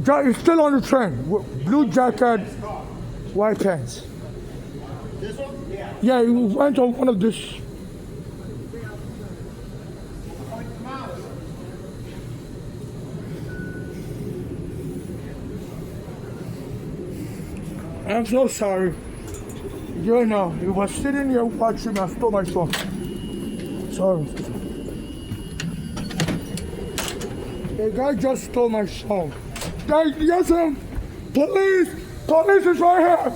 He's still on the train. Blue jacket, white pants. This one? Yeah. Yeah, he went on one of this. I'm so sorry. You know, he was sitting here watching me. I stole my phone. Sorry. The guy just stole my phone. Yes, sir. Police! Police is right here!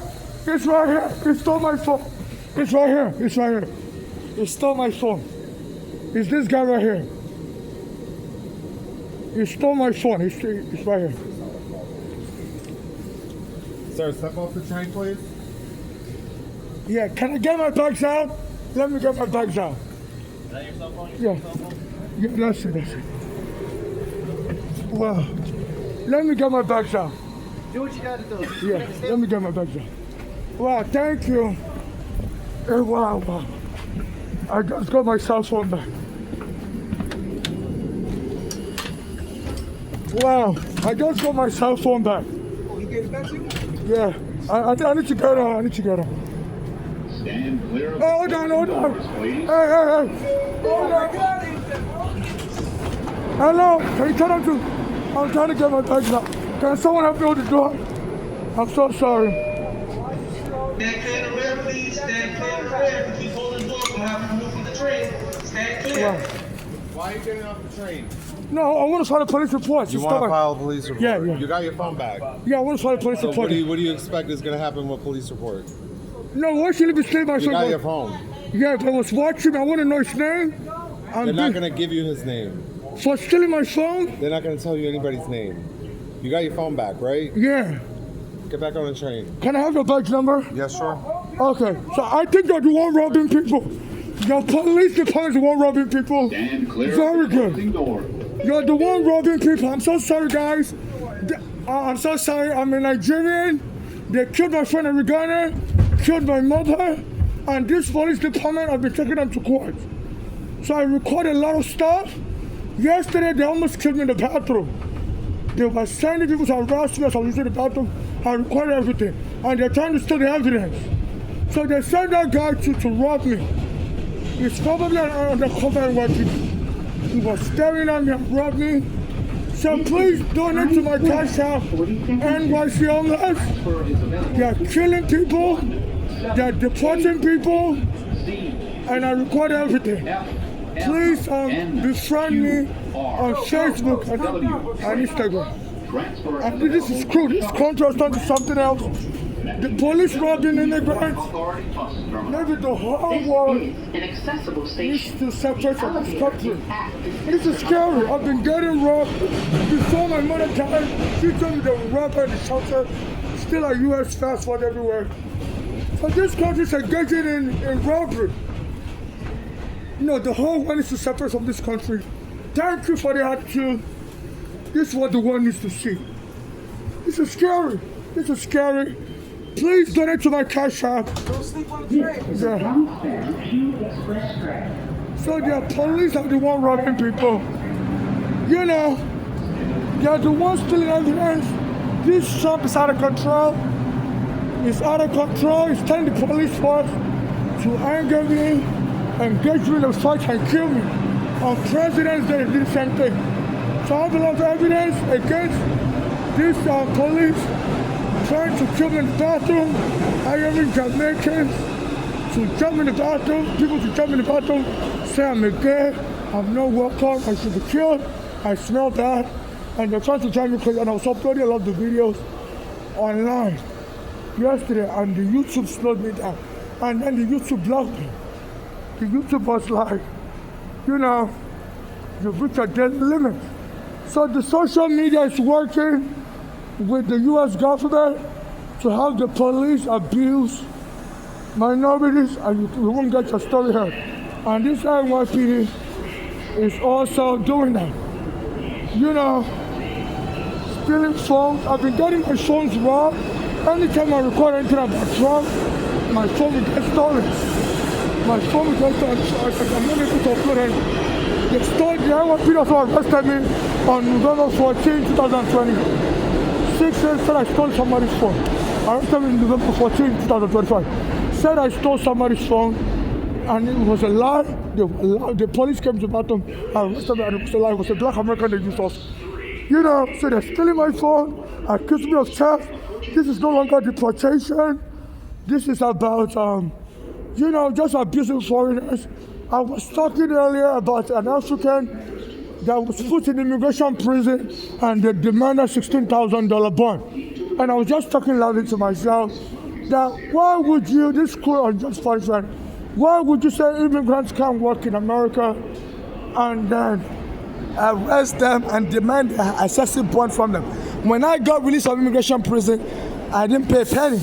It's right here! He stole my phone! It's right here! It's right here! He stole my phone. It's this guy right here. He stole my phone. It's right here. Sir, step off the train, please. Yeah, can I get my bags out? Let me get my bags out. Is that your cell phone? Yeah. Yeah, that's it, that's it. Wow. Let me get my bags out. Do what you gotta do. Yeah, let me get my bags out. Wow, thank you. Wow. I just got my cell phone back. Wow, I just got my cell phone back. Oh, you gave it back to you? Yeah, I need to get on. Stand clear of Oh, hold on. please. Hey. Hold on. Hello, can you turn on to? I'm trying to get my bags out. Can someone help me with the door? I'm so sorry. Stand clear of the rear, please. Stand clear of the rear. If you keep holding the door, we'll have to move from the train. Stand clear. Wow. Why are you getting off the train? No, I want to file a police report. You want to file a police report? Yeah. You got your phone back. Yeah, I want to file a police So report. what do you expect is going to happen with police report? No, why should it be stealing my You got phone? your phone. Yeah, if I was watching, I want to know his name. They're not going to give you his name. For stealing my phone? They're not going to tell you anybody's name. You got your phone back, right? Yeah. Get back on the train. Can I have your badge number? Yes, sure. Okay, so I think you're the one robbing people. Your police department is the one robbing people. Stand clear Very of the closing good. door. You're the one robbing people. I'm so sorry, guys. I'm so sorry. I'm a Nigerian. They killed my friend in Ghana, killed my mother, and this police department, I've been taking them to court. So I recorded a lot of stuff. Yesterday, they almost killed me in the bathroom. They were sending people to arrest me as I was using the bathroom. I recorded everything. And they're trying to steal the evidence. So they sent that guy to rob me. He's probably an undercover NYC. He was staring at me and robbed me. So please donate to my cash app, NYC homeless. They're killing people. They're deporting people. And I record everything. Please befriend me on Facebook and Instagram. I think this is cool. This country has turned to something else. The police robbing immigrants. Maybe the whole world needs to separate from this country. This is scary. I've been getting robbed. Before my mother died, she told me they would rob her in the shelter. Still a U.S. fast food everywhere. So this country is engaging in robbery. No, the whole world needs to separate from this country. Thank you for the attitude. This is what the world needs to see. This is scary. This is scary. Please donate to my cash app. Don't sleep on the train. Yeah. So the police are the one robbing people. You know, they are the ones stealing evidence. This shop is out of control. It's out of control. It's telling the police force to anger me, engage me in a fight and kill me. On President's Day, they did the same thing. So I have a lot of evidence against these police trying to kill me in the bathroom. I am Jamaicans to jump in the bathroom, people to jump in the bathroom, say I'm a gay, I'm not welcome, I should be killed, I smell bad, and they're trying to drive me crazy. And I was uploading a lot of the videos online yesterday, and the YouTube slowed me down. And then the YouTube blocked me. The YouTube was like, you know, you've reached a dead limit. So the social media is working with the U.S. government to have the police abuse minorities, and you won't get your story heard. And this NYPD is also doing that. You know, stealing phones. I've been getting my phones robbed. Anytime I record anything about Trump, my phone will get stolen. My phone will get stolen. I'm not able to upload it. The NYPD also arrested me on November 14, 2020. 6 said I stole somebody's phone. I arrested him in November 14, 2025. Said I stole somebody's phone, and it was a lie. The police came to the bathroom, arrested me, and it was a lie. It was a black American that used us. You know, so they're stealing my phone, accused me of theft. This is no longer deportation. This is about, you know, just abusing foreigners. I was talking earlier about an African that was put in immigration prison and they demanded $16,000 bond. And I was just talking loudly to myself that why would you, this cruel unjust punishment, why would you say immigrants can't work in America and then arrest them and demand an excessive bond from them? When I got released from immigration prison, I didn't pay a penny.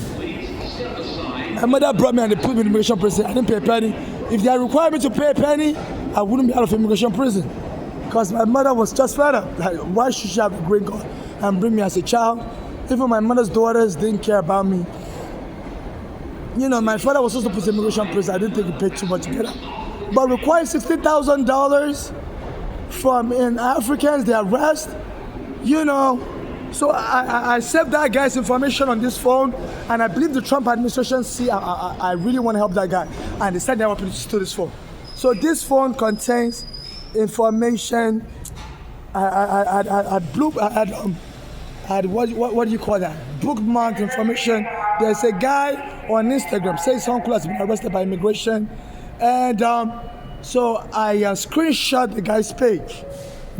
My mother brought me and they put me in immigration prison. I didn't pay a penny. If they required me to pay a penny, I wouldn't be out of immigration prison. Because my mother was just fed up. Like, why should she have a green card and bring me as a child? Even my mother's daughters didn't care about me. You know, my father was supposed to put in immigration prison. I didn't think he paid too much to get out. But requiring $16,000 from Africans, they arrest, you know. So I saved that guy's information on this phone, and I believe the Trump administration I really want to help that guy, and they said they want me to steal this phone. So this phone contains information. What do you call that? Bookmarked information. There's a guy on Instagram says his uncle has been arrested by immigration, and so I screenshot the guy's page.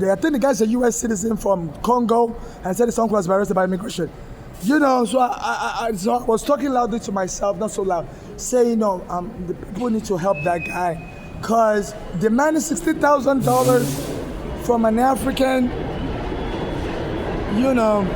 I think the guy's a U.S. citizen from Congo, and said his uncle has been arrested by immigration. You know, so I was talking loudly to myself, not so loud, saying, the people need to help that guy, because demanding $60,000 from an African, you know,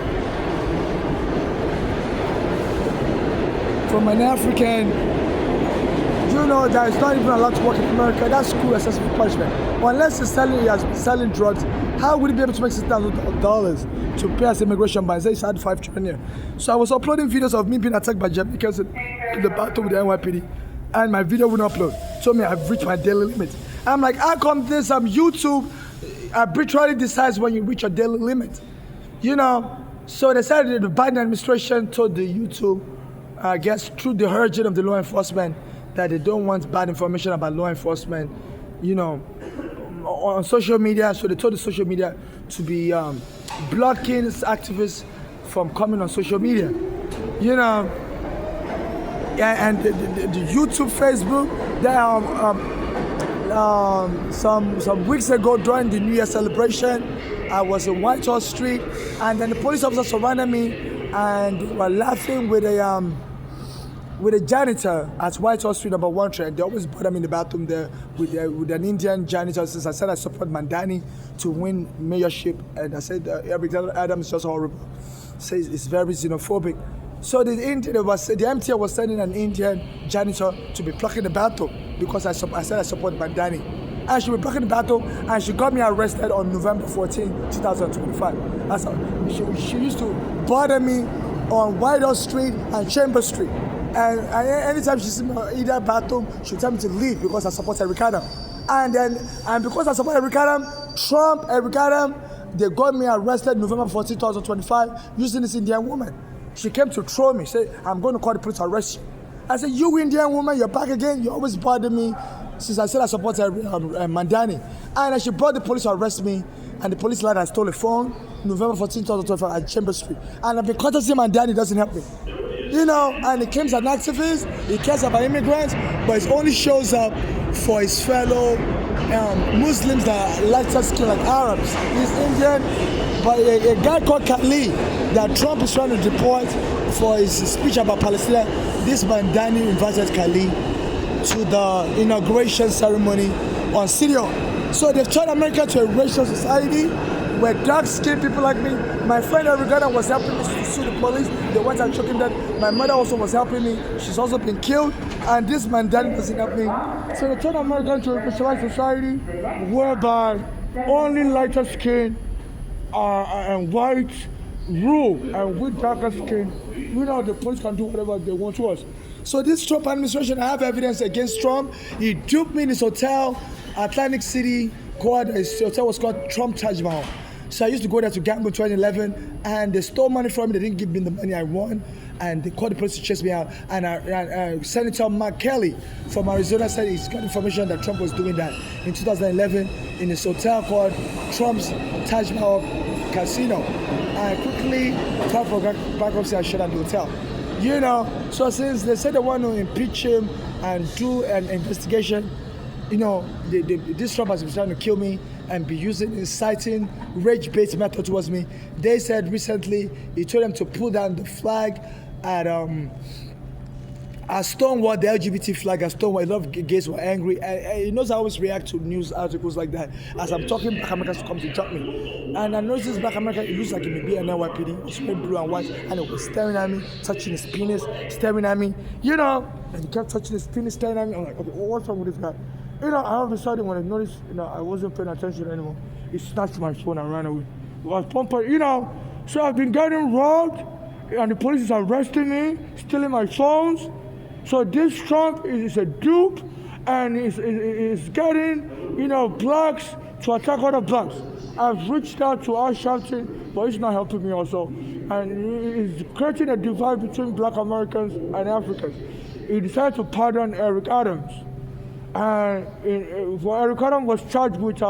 that is not even allowed to work in America, that's cruel excessive punishment. Unless he has been selling drugs, how would he be able to make $6,000 to pay us immigration ban? Say he's had 5 children here. So I was uploading videos of me being attacked by Jamaicans in the battle with the NYPD, and my video wouldn't upload. Told me I've reached my daily limit. I'm like, how come this YouTube arbitrarily decides when you reach your daily limit? You know, so they said that the Biden administration told the YouTube, I guess through the urging of the law enforcement, that they don't want bad information about law enforcement, you know, on social media. So they told the social media to be blocking activists from coming on social media, you know. And the YouTube, Facebook, some weeks ago during the New Year celebration, I was in White House Street, and then the police officers surrounded me and were laughing with a janitor at White House Street number 1 train. They always bother me in the bathroom there with an Indian janitor. Since I said I support Mandani to win mayorship, and I said Eric Adams is just horrible. Says it's very xenophobic. So the MTA was sending an Indian janitor to be plucking the bathroom because I said I support Mandani. And she was plucking the bathroom, and she got me arrested on November 14, 2025. That's how she used to bother me on White House Street and Chambers Street. And anytime she sees me in that bathroom, she'll tell me to leave because I support Eric Adams. And because I support Eric Adams, Eric Adams, they got me arrested November 14, 2025 using this Indian woman. She came to throw me, say, I'm going to call the police to arrest you. I said, you Indian woman, you're back again. You always bother me since I said I support Mandani. And she brought the police to arrest me, and the police lied I stole a phone November 14, 2025 at Chambers Street. And I've been contacting Mandani, doesn't help me. You know, and he comes as an activist, he cares about immigrants, but he only shows up for his fellow Muslims that are lighter skin like Arabs. He's Indian, but a guy called Khalid that Trump is trying to deport for his speech about Palestine, this Mandani invited Khalid to the inauguration ceremony on Syria. So they've turned America to a racial society where dark-skinned people like me, my friend Arigana was helping me to sue the police. They went and choking them. My mother also was helping me. She's also been killed. And this man doesn't help me. So they turned America to a racialized society whereby only lighter skin and white rule, and with darker skin, you know, the police can do whatever they want to us. So this Trump administration, I have evidence against Trump. He duped me in his hotel, Atlantic City. His hotel was called Trump Taj Mahal. So I used to go there to gamble in 2011, and they stole money from me. They didn't give me the money I won, and they called the police to chase me out. And Senator Mark Kelly from Arizona said he's got information that Trump was doing that in 2011 in his hotel called Trump's Taj Mahal Casino. And quickly filed for bankruptcy and shut down the hotel. You know, so since they said they want to impeach him and do an investigation, you know, this Trump has been trying to kill me and be inciting rage-based method towards me. They said recently he told them to pull down the flag at Stonewall, the LGBT flag at Stonewall. A lot of gays were angry. And he knows I always react to news articles like that. As I'm talking, Black Americans come to drop me. And I noticed this Black American, it looks like it may be an NYPD. It was wearing blue and white, and it was staring at me, touching his penis, staring at me, you know. And he kept touching his penis, staring at me. I'm like, okay, what's wrong with this guy? You know, all of a sudden when I noticed, you know, I wasn't paying attention anymore, he snatched my phone and ran away. It was pumping, you know. So I've been getting robbed, and the police is arresting me, stealing my phones. So this Trump is a dupe, and is getting, you know, blacks to attack other blacks. I've reached out to our Shelton, but he's not helping me also. And he's creating a divide between Black Americans and Africans. He decided to pardon Eric Adams. And Eric Adams was charged with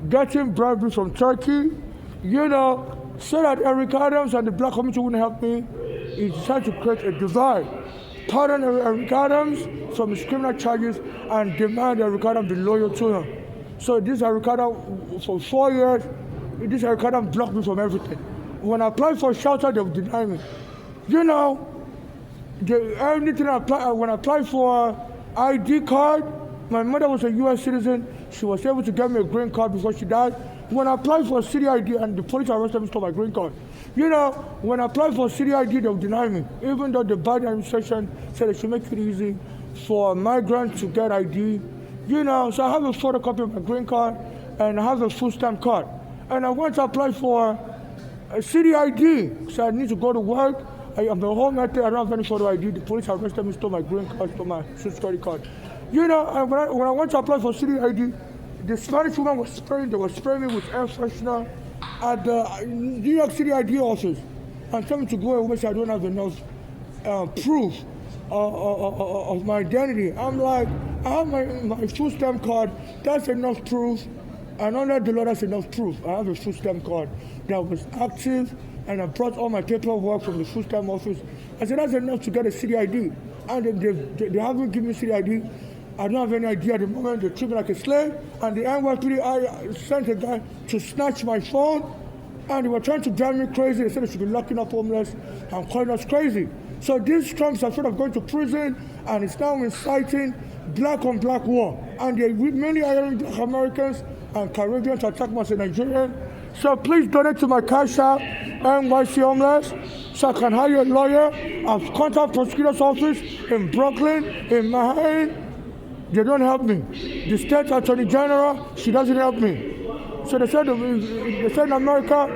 getting bribery from Turkey, you know, so that Eric Adams and the Black community wouldn't help me. He decided to create a divide. Pardon Eric Adams from his criminal charges and demand Eric Adams be loyal to him. So this Eric Adams, for 4 years, this Eric Adams blocked me from everything. When I applied for shelter, they would deny me. You know, when I applied for ID card, my mother was a U.S. citizen. She was able to get me a green card before she died. When I applied for a city ID and the police arrested me, stole my green card. You know, when I applied for city ID, they would deny me. Even though the Biden administration said they should make it easy for migrants to get ID. You know, so I have a photocopy of my green card and I have a full stamp card. And I went to apply for a city ID. So I need to go to work. I'm the whole method. I don't have any photo ID. The police arrested me, stole my green card, stole my social security card. You know, and when I went to apply for city ID, the Spanish woman was spraying me with air freshener at the New York City ID office and telling me to go away so I don't have enough proof of my identity. I'm like, I have my full stamp card, that's enough proof. And under the law, that's enough proof. I have a full stamp card that was active, and I brought all my paperwork from the full stamp office. I said, that's enough to get a city ID. And they haven't given me city ID. I don't have any idea at the moment. They treat me like a slave. And the NYPD, I sent a guy to snatch my phone. And they were trying to drive me crazy. They said they should be locking up homeless and calling us crazy. So this Trump's afraid of going to prison, and it's now inciting black on black war. And they many hiring Black Americans and Caribbean to attack me as a Nigerian. So please donate to my cash app, NYC Homeless, so I can hire a lawyer. I've contacted prosecutor's office in Brooklyn, in Manhattan. They don't help me. The state attorney general, she doesn't help me. So they said in America,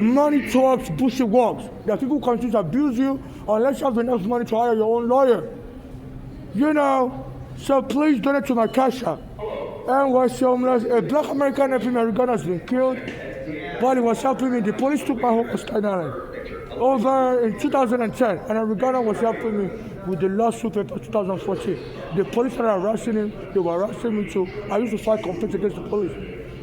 money talks, bullshit walks. There are people who continue to abuse you unless you have enough money to hire your own lawyer. You know, so please donate to my cash app. NYC Homeless, a Black American American has been killed while he was helping me. The police took my home on Staten Island over in 2010, and Arizona was helping me with the lawsuit paper 2014. The police started harassing him, they were harassing me too. I used to file complaints against the police.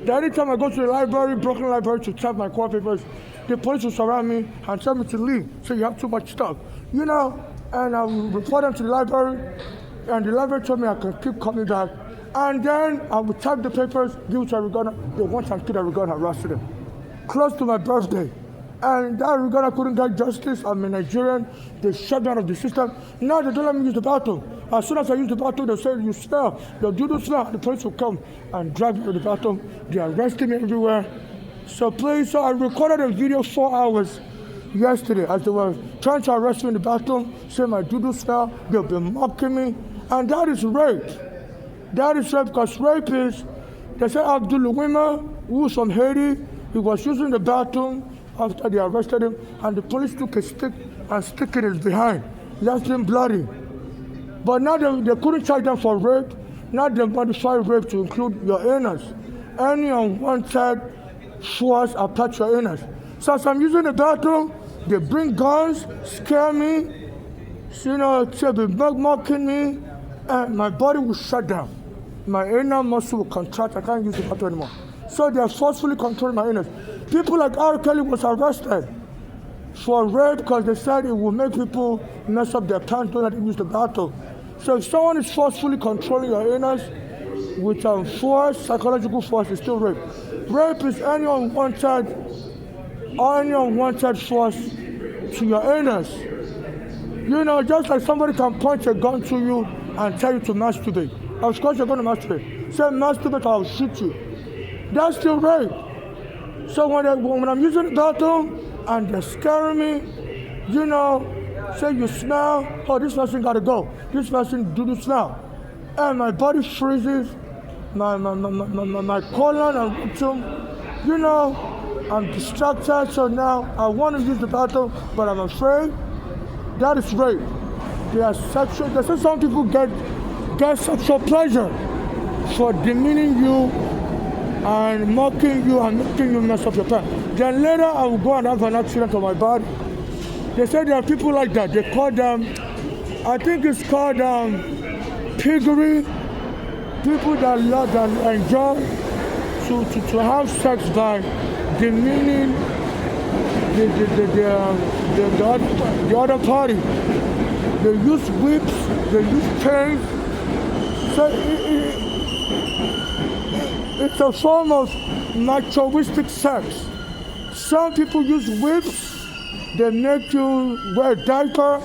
Then anytime I go to the library, Brooklyn Library, to type my court papers, the police will surround me and tell me to leave. So you have too much stuff, you know. And I will report them to the library, and the library told me I can keep coming back. And then I would type the papers, give it to Arizona. The one time kid Arizona harassed them, close to my birthday. And that Arizona couldn't get justice. I'm a Nigerian. They shut down of the system. Now they don't let me use the bathroom. As soon as I use the bathroom, they say, you smell. They'll do the smell. The police will come and drag me to the bathroom. They arrested me everywhere. So please, so I recorded a video 4 hours yesterday as they were trying to arrest me in the bathroom, saying my doodle smell. They've been mocking me. And that is rape. That is rape, because rape is, they say Abdul Wima, who was from Haiti, he was using the bathroom after they arrested him, and the police took a stick and stick in his behind, left him bloody. But now they couldn't charge them for rape. Now they modify rape to include your anus. Any unwanted force applied to your anus. So as I'm using the bathroom, they bring guns, scare me, say they be mocking me, and my body will shut down. My anal muscle will contract. I can't use the bathroom anymore. So they are forcefully controlling my anus. People like R. Kelly was arrested for rape because they said it will make people mess up their pants, don't let them use the bathroom. So if someone is forcefully controlling your anus with force, psychological force, it's still rape. Rape is any unwanted force to your anus. Just like somebody can point a gun to you and tell you to masturbate. Of course you're going to masturbate. Say masturbate, I'll shoot you. That's still rape. So when I'm using the bathroom and they're scaring me, say you smell, oh, this person gotta go. This person do the smell. And my body freezes, my colon and rectum, I'm distracted, so now I want to use the bathroom, but I'm afraid. That is rape. They say some people get sexual pleasure for demeaning you and mocking you and making you mess up your pants. Then later I will go and have an accident on my body. They say there are people like that. They call them, I think it's called piggery. People that enjoy to have sex by demeaning the other party. They use whips, they use chains. So it's a form of naturalistic sex. Some people use whips. They make you wear a diaper.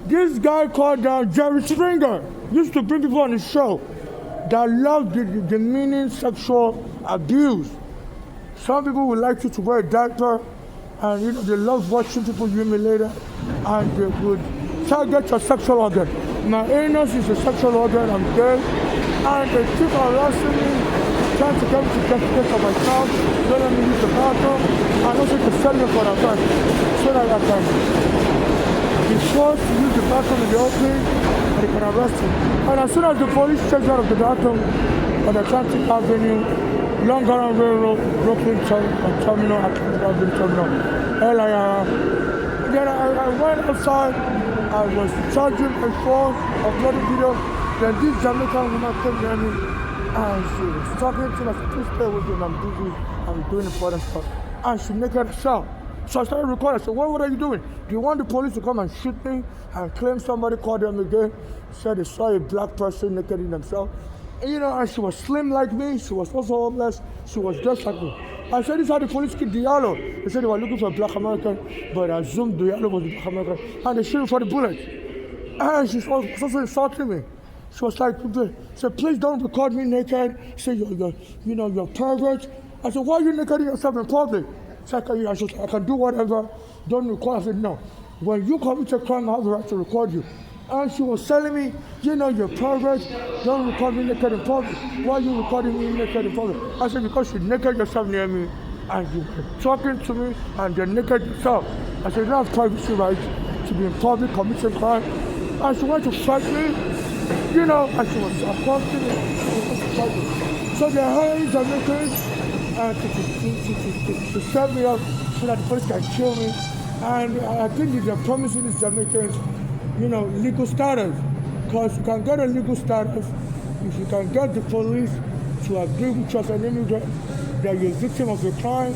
This guy called Jerry Springer used to bring people on his show that love the demeaning sexual abuse. Some people would like you to wear a diaper, and they love watching people humiliated, and they would target your sexual organ. My anus is a sexual organ, I'm gay, and they keep harassing me, trying to get me to defecate on my couch, don't let me use the bathroom, and also to sell me for a price, so that I can be forced to use the bathroom in the open, and they can arrest me. And as soon as the police checks out of the bathroom on Atlantic Avenue, Long Island Railroad, Brooklyn Terminal, Atlantic Avenue Terminal, LIR. Then I went outside, I was charging my phone, uploading video. Then this Jamaican woman came near me and she was talking to me. I said, please stay with me, I'm busy, I'm doing important stuff. And she naked herself. So I started recording. I said, what are you doing? Do you want the police to come and shoot me and claim somebody called them again? Said they saw a black person naked in themselves. And she was slim like me. She was also homeless. She was just like me. I said, this is how the police killed Diallo. They said they were looking for a black American, but I assumed Diallo was a black American. And they shot him for the bullets. And she was also insulting me. She was like, please don't record me naked. Say you're pervert. I said, why are you naked yourself in public? I can do whatever. Don't record. I said, no. When you commit a crime, I have the right to record you. And she was telling me, you're pervert. Don't record me naked in public. Why are you recording me naked in public? I said, because you naked yourself near me and you were talking to me and you're naked yourself. I said, you don't have privacy rights to be in public committing crime. And she wanted to fight me, and she was accosting me. So they're hiring Jamaicans to set me up so that the police can kill me. And I think they're promising these Jamaicans, legal status. Because you can get a legal status if you can get the police to agree with you as an immigrant that you're a victim of a crime,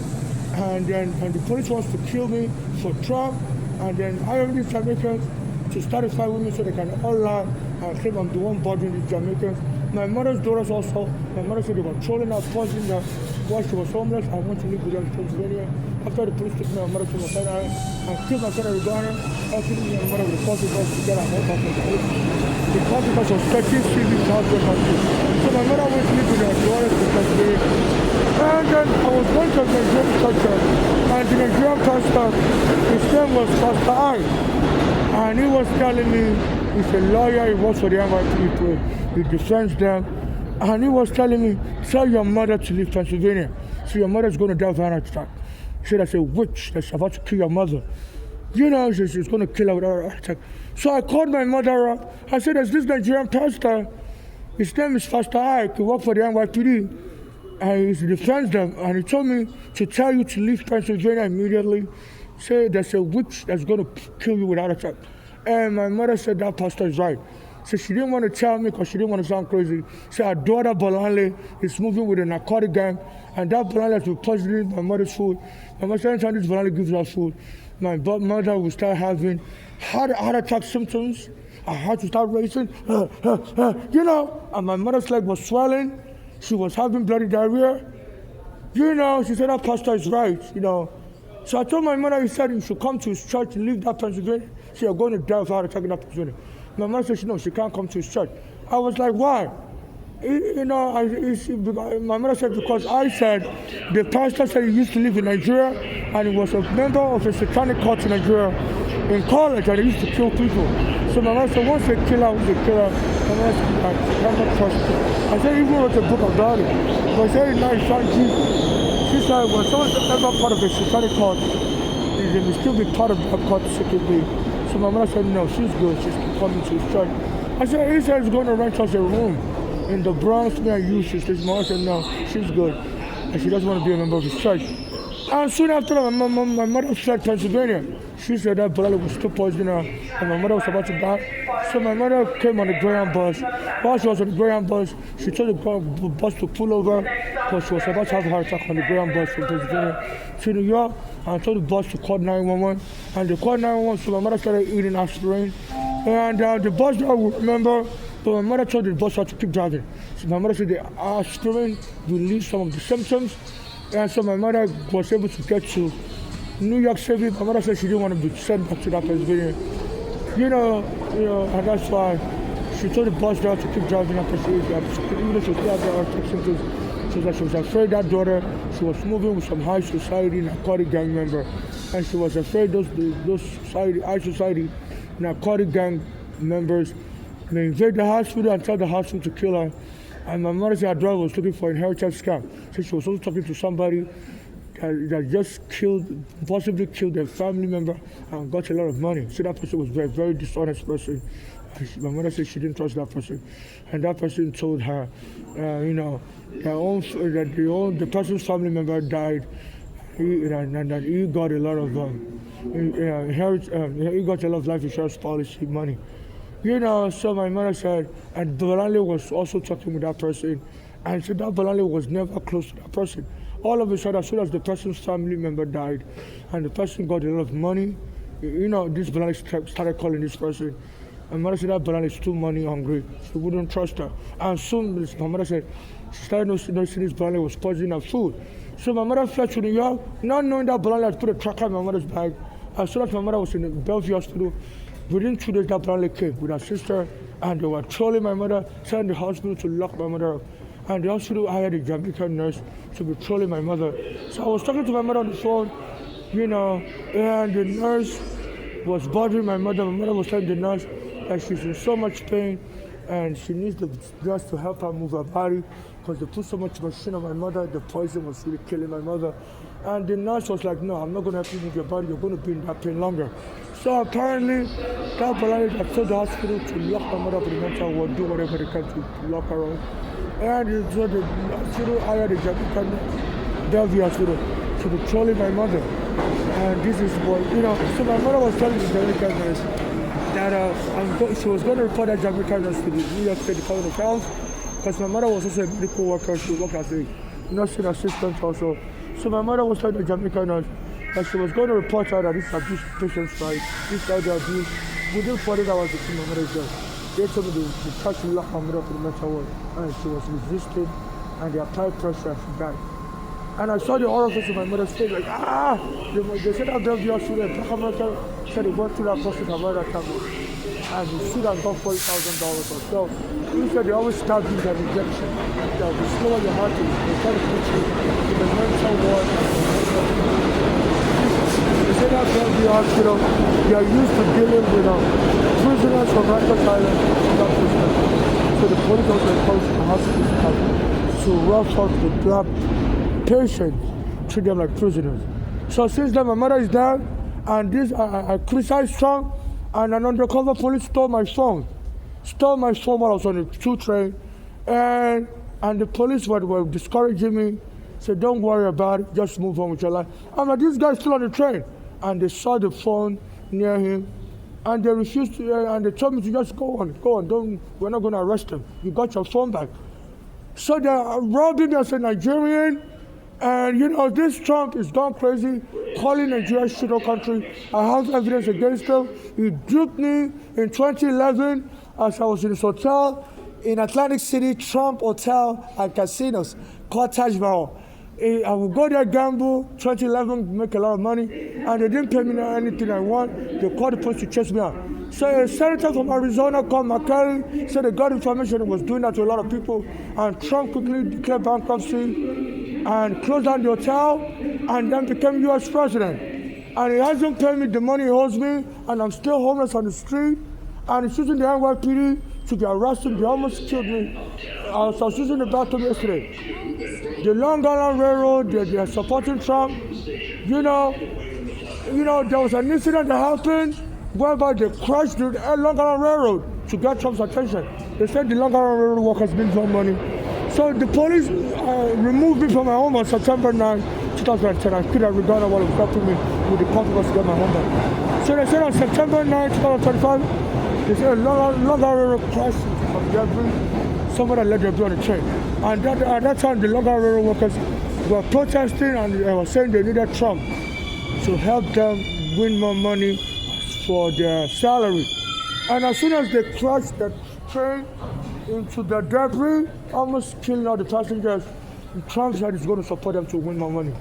and the police wants to kill me for Trump, and then hire these Jamaicans to start a fight with me so they can all lie and claim I'm the one bothering these Jamaicans. My mother's daughters also, my mother said they were trolling her, causing her while she was homeless. I went to live with them in Pennsylvania. After the police took me, my mother to my side and killed my son in Ghana. After me, my mother with the coffee bus to get her home back from the police. The coffee bus was 13 CV South West Country. So my mother went to live with her daughters in Pennsylvania. And then I was going to a Nigerian church, and the Nigerian pastor, his name was Pastor I. And he was telling me, he's a lawyer, he works for the NYC, he defends them. And he was telling me, tell your mother to leave Pennsylvania. So your mother's going to die of an heart attack. He said, that's a witch that's about to kill your mother. She's going to kill her with a heart attack. So I called my mother up. I said, there's this Nigerian pastor. His name is Pastor Ike. He works for the NYPD. and he defends them, and he told me to tell you to leave Pennsylvania immediately. Say there's a witch that's going to kill you without a check. And my mother said that pastor is right. So she didn't want to tell me because she didn't want to sound crazy. So her daughter Bolanle is moving with a narcotic gang, and that Bolanle has been poisoning my mother's food. My mother every time this Bolanle gives her food, my mother will start having heart attack symptoms. Her heart will start racing, and my mother's leg was swelling. She was having bloody diarrhea. She said that pastor is right, So I told my mother, he said you should come to his church and leave that Pennsylvania. She said, you're going to die without attacking that Pennsylvania. My mother said, no, she can't come to his church. I was like, why? My mother said, because I said, the pastor said he used to live in Nigeria, and he was a member of a satanic cult in Nigeria in college, and he used to kill people. So my mother said, once a killer was a killer, my mother said, I cannot trust him. I said, he even wrote a book about it. But I said, now he found Jesus. She said, when someone's ever part of a satanic cult, they will still be part of that cult secretly. So my mother said, no, she's good. She's coming to his church. I said, he said he's going to rent us a room in the Bronx near you. His mother said, no, she's good. And she doesn't want to be a member of his church. And soon after that, my mother fled Pennsylvania. She said that brother was still poisoning her, and my mother was about to die. So my mother came on the Greyhound bus. While she was on the Greyhound bus, she told the bus to pull over because she was about to have a heart attack on the Greyhound bus from Pennsylvania to New York, and told the bus to call 911. And they called 911, so my mother started eating aspirin. And the bus driver would remember, but my mother told the bus driver to keep driving. So my mother said the aspirin relieved some of the symptoms. And so my mother was able to get to New York City. My mother said she didn't want to be sent back to that Pennsylvania. And that's why she told the bus driver to keep driving up Pennsylvania. Even though she was still out there taking symptoms, she was afraid that daughter, she was moving with some high society narcotic gang member. And she was afraid those high society narcotic gang members may invade the hospital and tell the hospital to kill her. And my mother said her driver was looking for inheritance scam. So she was also talking to somebody that just possibly killed their family member and got a lot of money. So that person was a very, very dishonest person. My mother said she didn't trust that person. And that person told her, the person's family member died, and that he got a lot of he got a lot of life insurance policy money. So my mother said, and Bolanle was also talking with that person, and so that Bolanle was never close to that person. All of a sudden, as soon as the person's family member died, and the person got a lot of money, this Bolanle started calling this person. My mother said that Bolanle is too money hungry, she wouldn't trust her. And soon, my mother said, she started noticing this Bolanle was poisoning her food. So my mother fled to New York, not knowing that Bolanle had put a tracker in my mother's bag. As soon as my mother was in the Bellevue Hospital, within 2 days, that Bolanle came with her sister, and they were trolling my mother, telling the hospital to lock my mother up. And the hospital hired a Jamaican nurse to be trolling my mother. So I was talking to my mother on the phone, and the nurse was bothering my mother. My mother was telling the nurse that she's in so much pain, and she needs the nurse to help her move her body because they put so much machine on my mother. The poison was really killing my mother. And the nurse was like, no, I'm not going to help you move your body. You're going to be in that pain longer. So apparently, that Bolanle had told the hospital to lock my mother up in the mental ward, do whatever they can to lock her up. And so the hospital hired a Jamaican Bellevue Hospital to be trolling my mother. And this is what, so my mother was telling the Jamaican nurse that she was going to report that Jamaican nurse to the New York State Department of Health, because my mother was also a medical worker. She worked as a nursing assistant also. So my mother was telling the Jamaican nurse that she was going to report her that this abuse patient's right, this how they abuse. Within 40 hours, the my mother's death. They told me they tried to lock my mother up in the mental ward, and she was resisting, and they applied pressure and she died. And I saw the orifice in my mother's face, like, They said that Bellevue Hospital, Black American said they went through that process of murder camera, and the student got $40,000 or so. He said they always start with an injection. The slower your heart is, they try to put you in the mental ward. They said that Bellevue Hospital, they are used to dealing with prisoners from Rikers Island, not prisoners. So the police also encouraged the hospital staff to rough out the black patients, treat them like prisoners. So since then, my mother is dead, and this I criticized Trump, and an undercover police stole my phone while I was on the 2 train, and And the police were discouraging me, said, don't worry about it, just move on with your life. I'm like, this guy's still on the train. And they saw the phone near him, and they refused to, and they told me to just go on, we're not going to arrest him. You got your phone back. So they're robbing me as a Nigerian, and this Trump is gone crazy, calling Nigeria a shithole country. I have evidence against him. He duped me in 2011 as I was in this hotel in Atlantic City, Trump Hotel and Casinos, called Taj Mahal. I would go there, gamble, 2011, make a lot of money, and they didn't pay me anything I want. They called the police to chase me out. So a senator from Arizona called McCarthy, said they got information and was doing that to a lot of people, and Trump quickly declared bankruptcy and closed down the hotel, and then became U.S. president. And he hasn't paid me the money he owes me, and I'm still homeless on the street, and he's using the NYPD to get arrested. They almost killed me. I was using the bathroom yesterday. The Long Island Railroad, they're supporting Trump. There was an incident that happened whereby they crushed the Long Island Railroad to get Trump's attention. They said the Long Island Railroad workers didn't want money. So the police removed me from my home on September 9, 2010. I could have regarded what was helping me with the confidence to get my home back. So they said on September 9, 2025, they said Long Island Railroad crashed from debris. Somebody let them be on the train. And at that time, the Long Island Railroad workers were protesting, and they were saying they needed Trump to help them win more money for their salary. And as soon as they crashed the train into the debris, almost killing all the passengers, Trump said he's going to support them to win more money.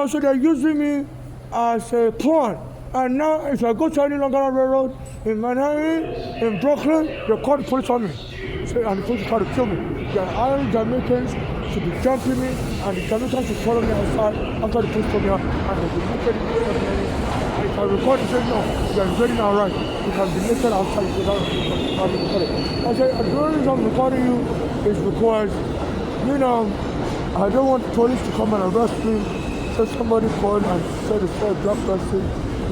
So they're using me as a pawn. And now, if I go to any Long Island Railroad in Manhattan, in Brooklyn, they call the police on me. And the police try to kill me. The Irish Jamaicans should be jumping me, and the Jamaicans should follow me outside after the police told me out. And they will naked me. If I record, they say, no, you're invading our right. You can be naked outside without being recorded. I said, the only reason I'm recording you is because, I don't want the police to come and arrest me. So somebody called and said they saw a black person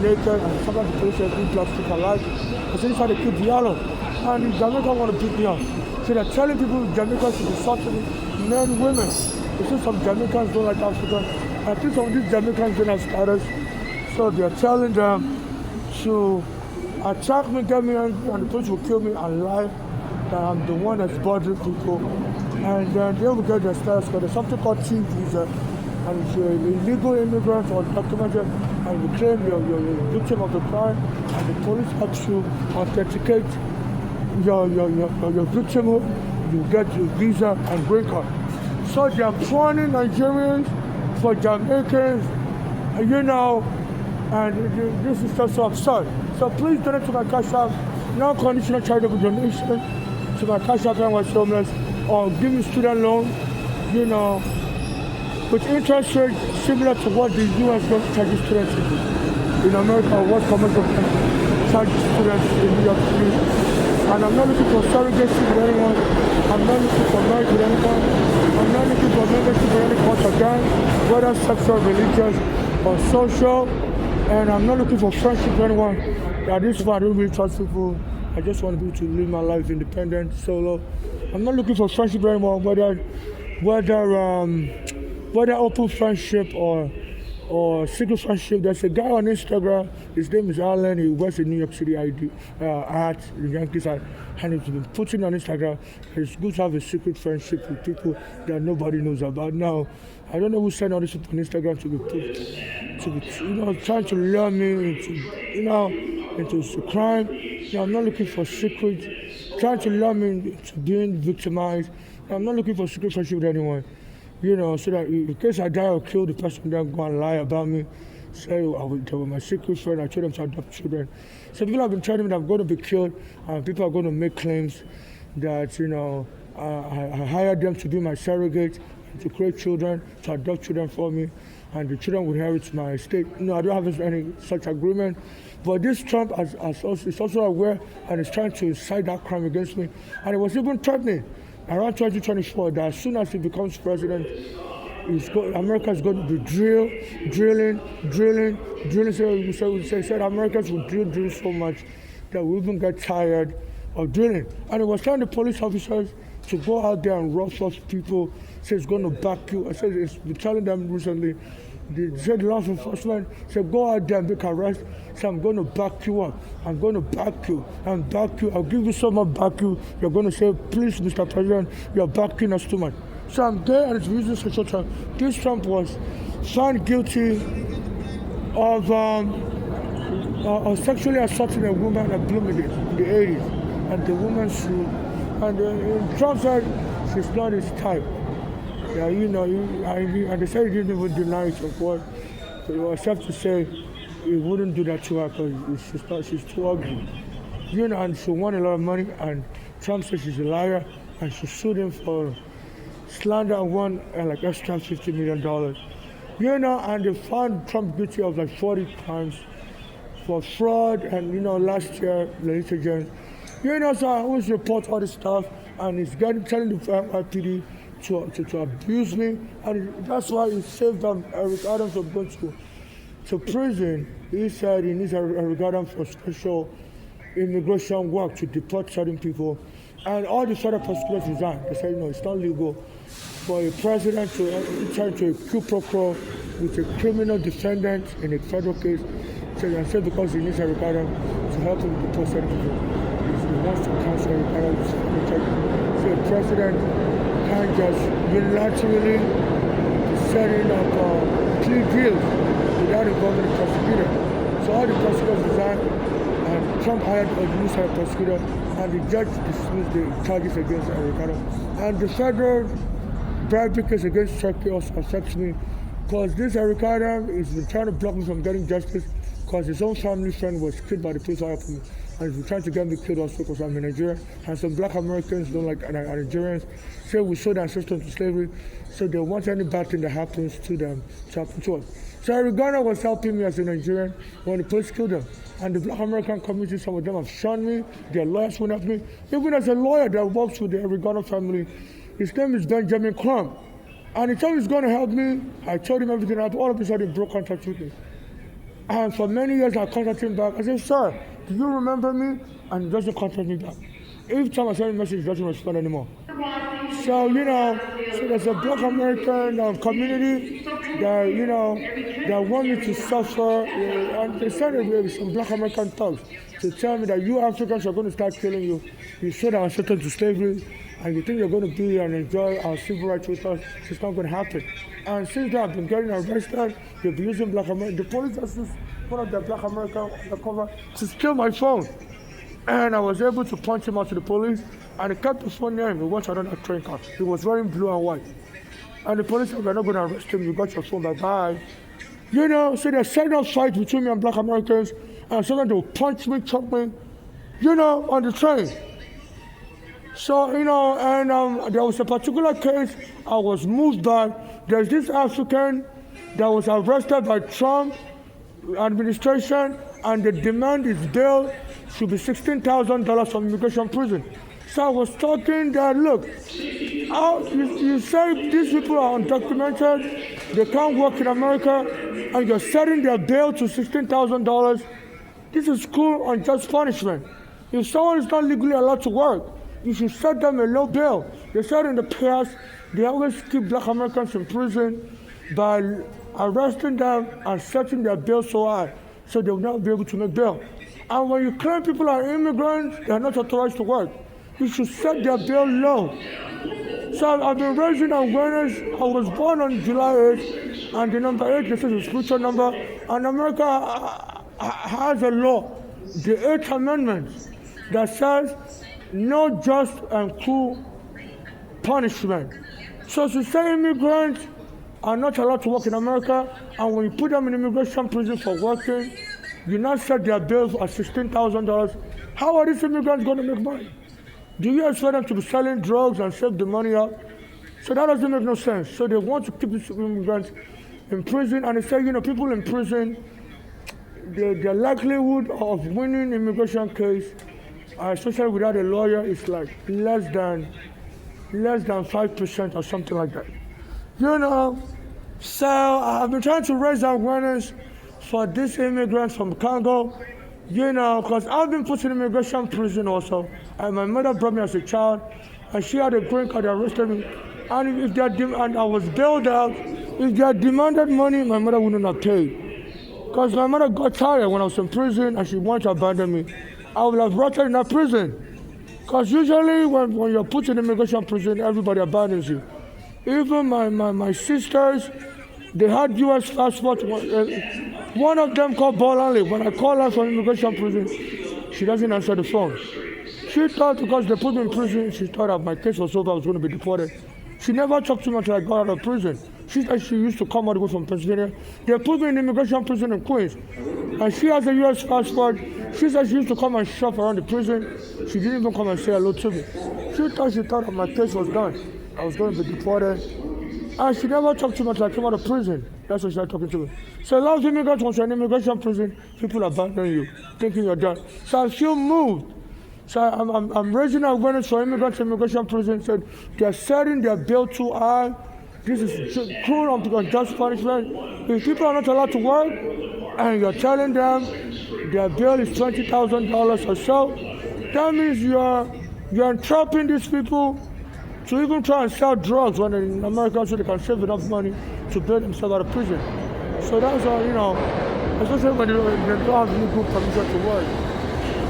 naked, and somebody the police said, "Eat black stick alive." I said, "Inside they killed Diallo." And the Jamaicans want to beat me up. So they're telling people Jamaicans should be sorting men, women. They say some Jamaicans don't like Africans. I think some of these Jamaicans don't have status. So they're telling them to attack me, get me angry, and the police will kill me and lie that I'm the one that's bothering people. And then they will get their status because there's something called T visa. And if you're an illegal immigrant or documented and you claim you're a victim of the crime, and the police helps you authenticate your victimhood, you get your visa and green card. So they're pawning Nigerians for Jamaicans, and this is just so absurd. So please donate to my cash app, non-conditional charitable donation to my cash app NYC homeless, or give me student loan, with interest rates similar to what the U.S. charges students in America, or what commercial banks charge students in New York City. And I'm not looking for surrogacy with anyone. I'm not looking for marriage with anyone. I'm not looking for membership with any cause or gang, whether sexual, religious, or social. And I'm not looking for friendship with anyone. At this point, I don't really trust people. I just want to be able to live my life independent, solo. I'm not looking for friendship with anyone, whether open friendship or secret friendship. There's a guy on Instagram, his name is Alan, he works in New York City at the Yankees, and he's been putting on Instagram, it's good to have a secret friendship with people that nobody knows about. Now, I don't know who sent all this on Instagram to be trying to lure me into crime. I'm not looking for secrets, trying to lure me into being victimized. I'm not looking for secret friendship with anyone. So that in case I die or kill the person, they'll go and lie about me. Say, they were my secret friend, I told them to adopt children. So people have been telling me that I'm going to be killed, and people are going to make claims that, I hired them to be my surrogate, to create children, to adopt children for me, and the children will inherit my estate. I don't have any such agreement. But this Trump is also aware and is trying to incite that crime against me. And it was even threatening around 2024 that as soon as he becomes president, America is going to be drilling. So he said Americans will drill so much that we even get tired of drilling. And he was telling the police officers to go out there and rough up people, say it's going to back you. I said, it's been telling them recently, they said the law enforcement said, go out there and make arrest. So I'm going to back you up. I'm going to back you and back you. I'll give you so much back you. You're going to say, please, Mr. President, you're backing us too much. So I'm there and it's using social time. This Trump was found guilty of sexually assaulting a woman at Bloomingdale in the 80s. And the woman sued. And Trump said she's not his type. Yeah, and they said he didn't even deny it of what. So except to say he wouldn't do that to her because she's too ugly. And she won a lot of money, and Trump said she's a liar, and she sued him for slander and won like extra $50 million. And they found Trump guilty of like 40 crimes for fraud and, last year, litigation. So I always report all this stuff, and he's telling the NYPD to abuse me, and that's why he saved Eric Adams from going to prison. He said he needs Eric Adams for special immigration work to deport certain people, and all the federal prosecutors resigned. They said, it's not legal for a president to enter into a quid pro quo with a criminal defendant in a federal case. So they said because he needs Eric Adams to help him deport certain people, he wants to cancel Eric Adams. So the president can't just unilaterally setting up plea deals without involving the prosecutor. So all the prosecutors resigned, and Trump hired a new set of prosecutor, and the judge dismissed the charges against Eric Adams. And the federal bribery case against Turkey also affects me, because this Eric Adams has been trying to block me from getting justice, because his own family friend was killed by the police officer, and he's been trying to get me killed also because I'm a Nigerian, and some black Americans don't like Nigerians, say we sold our ancestors to slavery, so they want any bad thing that happens to them to happen to us. So Eric Adams was helping me as a Nigerian when the police killed them. And the black American community, some of them have shunned me, their lawyers won't help me. Even as a lawyer that works with the Eric Adams family, his name is Benjamin Crumb. And he told me he's going to help me. I told him everything, all of a sudden he broke contact with me. And for many years I contacted him back. I said, sir, do you remember me? And he doesn't contact me back. Every time I send him a message, he doesn't respond anymore. So, so there's a black American community that, that want me to suffer. And they sent some black American thugs to tell me that you Africans are going to start killing you. You sold our ancestors to slavery, and you think you're going to be and enjoy our civil rights with us. It's not going to happen. And since then, I've been getting arrested. They've been using black American. The police just used one of the black American undercover to steal my phone. And I was able to punch him out to the police, and he kept the phone near him. He went around a train car. He was wearing blue and white. And the police said, we're not going to arrest him. You got your phone, bye-bye. So there's setting up fight between me and black Americans, and sometimes they'll punch me, choke me, on the train. So, and there was a particular case I was moved by. There's this African that was arrested by Trump administration, and the demand is bail should be $16,000 from immigration prison. So I was talking that, look, you say these people are undocumented, they can't work in America, and you're setting their bail to $16,000. This is cruel unjust punishment. If someone is not legally allowed to work, you should set them a low bail. They said in the past, they always keep black Americans in prison by arresting them and setting their bail so high, so they will not be able to make bail. And when you claim people are immigrants, they are not authorized to work, you should set their bail low. So I've been raising awareness. I was born on July 8th, and the number 8, this is a spiritual number, and America has a law, the 8th Amendment, that says no just and cruel punishment. So to say immigrants are not allowed to work in America, and when you put them in immigration prison for working, you not set their bills at $16,000. How are these immigrants going to make money? Do you expect them to be selling drugs and save the money up? So that doesn't make no sense. So they want to keep these immigrants in prison, and they say, people in prison, the likelihood of winning immigration case, especially without a lawyer, is like less than 5% or something like that. So I've been trying to raise awareness for these immigrants from Congo, because I've been put in immigration prison also, and my mother brought me as a child, and she had a green card. They arrested me, and if they had and I was bailed out. If they had demanded money, my mother wouldn't have paid. Because my mother got tired when I was in prison and she wanted to abandon me. I would have rotted in that prison. Because usually when you're put in immigration prison, everybody abandons you. Even my sisters, they had U.S. passports. One of them called Bolanle. When I called her from immigration prison, she doesn't answer the phone. She thought because they put me in prison, she thought that my case was over, I was going to be deported. She never talked to me until I got out of prison. She said she used to come all the way from Pennsylvania. They put me in immigration prison in Queens. And she has a U.S. passport. She said she used to come and shop around the prison. She didn't even come and say hello to me. She thought that my case was done. I was going to be deported. And she never talked to me until I came out of prison. That's when she started talking to me. So a lot of immigrants, once you're in immigration prison, people abandon you, thinking you're done. So I feel moved. So I'm raising awareness for immigrants in immigration prison. Said they're setting their bail too high. This is cruel and unjust punishment. If people are not allowed to work, and you're telling them their bill is $20,000 or so, that means you're entrapping these people to even try and sell drugs when in America so they can save enough money to bail themselves out of prison. So that's especially when they don't have any good permission to work.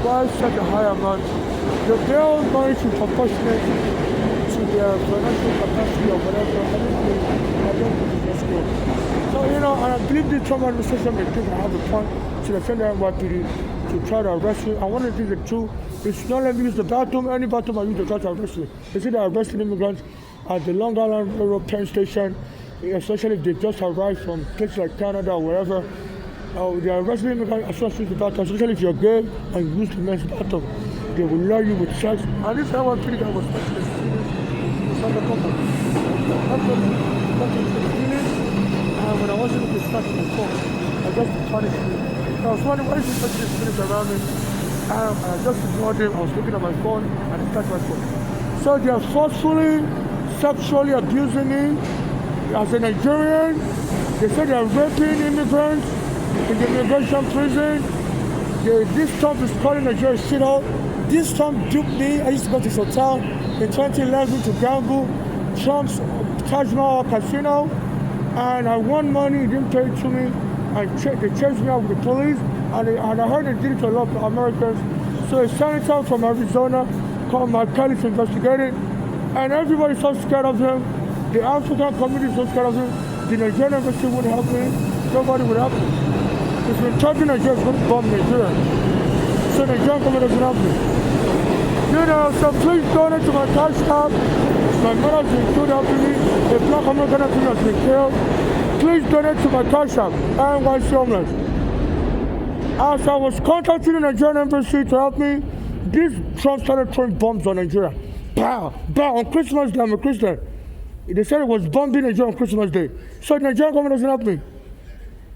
Why such a high amount? The bail money should be proportionate to their financial capacity or whatever. I don't think that's good. So, and I believe the Trump administration may think I have a point to defend the NYPD to try to arrest me. And one of the things they do is not let me use the bathroom. Any bathroom I use, they try to arrest me. They say they're arresting immigrants at the Long Island Railroad Penn Station, especially if they just arrived from places like Canada or wherever. They're arresting immigrants as soon as you use the bathroom, especially if you're gay and you use the men's bathroom. They will lure you with sex. And this NYPD guy was touching the students. And when I wasn't able to start my phone, I just punished me. I was wondering why is he touching the students around me? I just ignored him. I was looking at my phone and he touched my phone. So they are forcefully, sexually abusing me as a Nigerian. They say they are raping immigrants in the immigration prison. This Trump is calling Nigeria shit out. This Trump duped me. I used to go to his hotel in 2011 to gamble. Trump's Taj Mahal casino. And I won money, he didn't pay it to me. And they chased me out with the police. And I heard they did it to a lot of Americans. So a senator from Arizona called my colleagues to investigate it. And everybody's so scared of him. The African community is so scared of him. The Nigerian embassy wouldn't help me. Nobody would help me. If we're talking Nigeria, it's going to bomb Nigeria. So Nigerian community doesn't help me. So please donate to my cash app. My mother's been killed helping me. A black American has been killed. Please donate to my cash app. NYC homeless. As I was contacting the Nigerian embassy to help me, this Trump started throwing bombs on Nigeria. Pow! Pow! On Christmas Day, I'm a Christian. They said it was bombing Nigeria on Christmas Day. So the Nigerian government doesn't help me.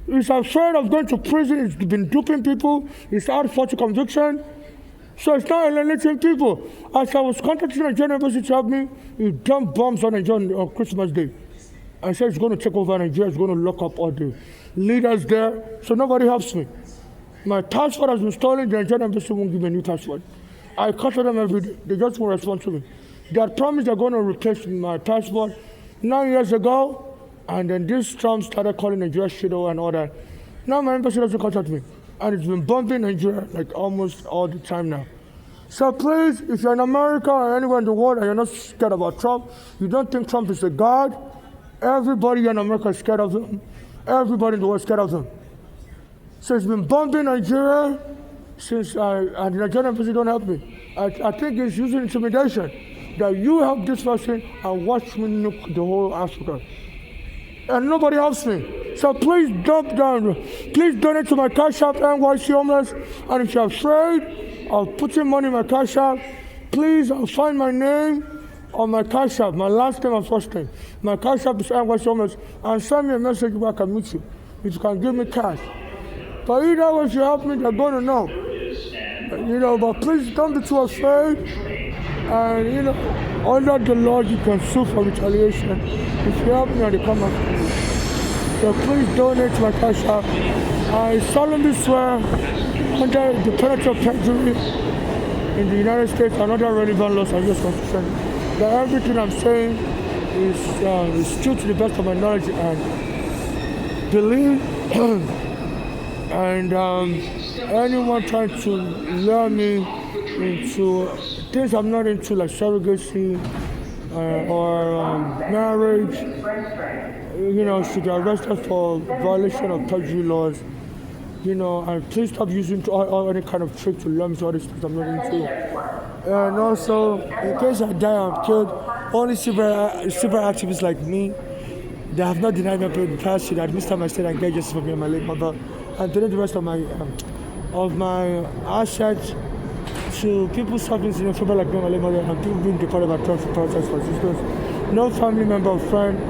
He's afraid of going to prison. He's been duping people. He's out for conviction. So it's not alienating people. As I was contacting the Nigerian embassy to help me, he dumped bombs on Nigeria on Christmas Day. I said he's going to take over Nigeria. He's going to lock up all the leaders there. So nobody helps me. My passport has been stolen. The Nigerian embassy won't give me a new passport. I contact them every day. They just won't respond to me. They had promised they're going to replace my passport 9 years ago. And then this Trump started calling Nigeria shitto and all that. Now my embassy doesn't contact me. And it's been bombing Nigeria like almost all the time now. So please, if you're in America or anywhere in the world and you're not scared about Trump, you don't think Trump is a god, everybody in America is scared of him. Everybody in the world is scared of him. So it's been bombing Nigeria since and the Nigerian embassy don't help me. I think it's using intimidation that you help this person and watch me nuke the whole Africa. And nobody helps me. So please please donate to my cash app, NYC homeless. And if you're afraid of putting money in my cash app, please find my name on my cash app, my last name and first name. My cash app is NYC homeless. And send me a message where I can meet you. If you can give me cash. But either way, if you help me, they're going to know. But please don't be too afraid. And, under the law, you can sue for retaliation. If you help me, they come after me. So please donate to my cash app. I solemnly swear, under the penalty of perjury in the United States and other relevant laws of U.S. Constitution, that everything I'm saying is true to the best of my knowledge and belief. And anyone trying to lure me into things I'm not into, like surrogacy or marriage, should be arrested for violation of perjury laws. And please stop using all any kind of trick to lure me to all these things I'm not into. And also, in case I die or I'm killed, only civil activists like me, they have not denied me the past that this time I said I get justice for me and my late mother, and donate the rest of my assets to people suffering in trouble like me and my late mother, and people being deported by trust for process for assistance. No family member or friend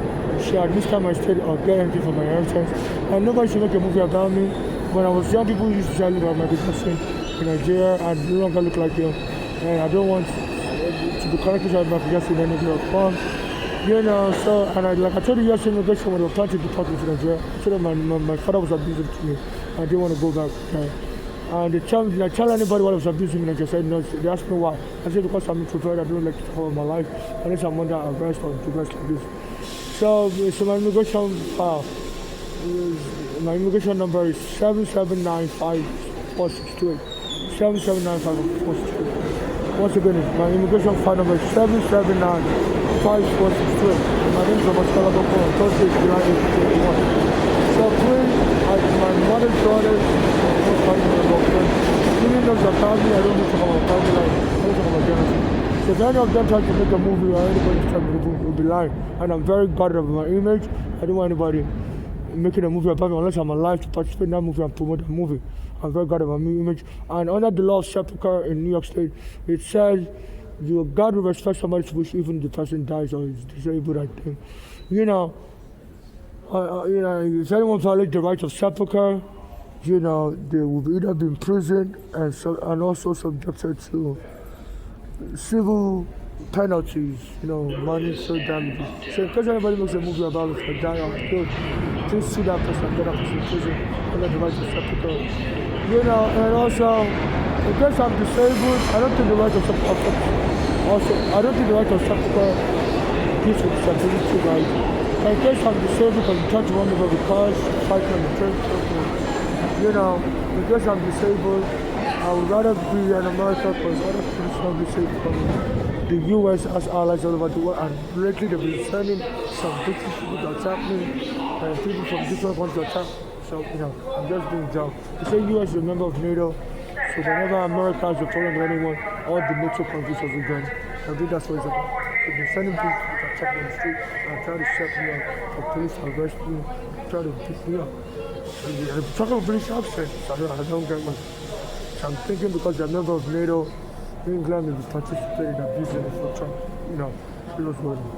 should at this time I said or get anything for my inheritance, and nobody should make a movie about me. When I was young, people used to tell me about my depression in Nigeria. I no longer look like them, and I don't want to be connected to my depression in any way or form. So, and like I told you yesterday, immigration, when they were planning to deport me to Nigeria, I told them my father was abusive to me. I didn't want to go back. And they tell anybody what I was abusing me, and I said no. They asked me why. I said because I'm introverted, I don't like to talk about my life, unless I'm under arrest or progress like this. So my immigration file, my immigration number is 7795468. 7795468. Once again, my immigration file number is 7795468. My name is Thomas on Thursday, July 8th, 2021. So please, my mother's daughter, even though they're family, I don't need to talk about family life. I don't talk about genocide. So if any of them try to make a movie or anybody try to make a movie, will be lying. And I'm very guarded of my image. I don't want anybody making a movie about me unless I'm alive to participate in that movie and promote that movie. I'm very guarded of my image. And under the law of sepulchre in New York State, it says God will respect somebody's wish even if the person dies or is disabled, I think. If anyone violates the right of sepulchre, they will either be imprisoned and also subjected to civil penalties, monetary damages. So in case anybody makes a movie about it or die or killed, please sue that person and get that person in prison under the right of sepulchre. And also, in case I'm disabled, I don't think the right of sepulchre gives me disability rights. In case I'm disabled because I'm trying to run over the cars, fight on the train, in case I'm disabled, I would rather be in America because other people are disabled from the US as allies all over the world. And lately they've been sending some British people to attack me and people from different countries to attack. So, I'm just doing job. They say US is a member of NATO, so whenever America has a problem with anyone, all the NATO countries have been joined. I think that's what it's about. They've been sending people to attack me on the street and try to set me up for police to arrest me, try to pick me up. I'm talking about police officers, so I don't get much. So I'm thinking because they're a member of NATO, England will be participating in abusing it for Trump. It was working.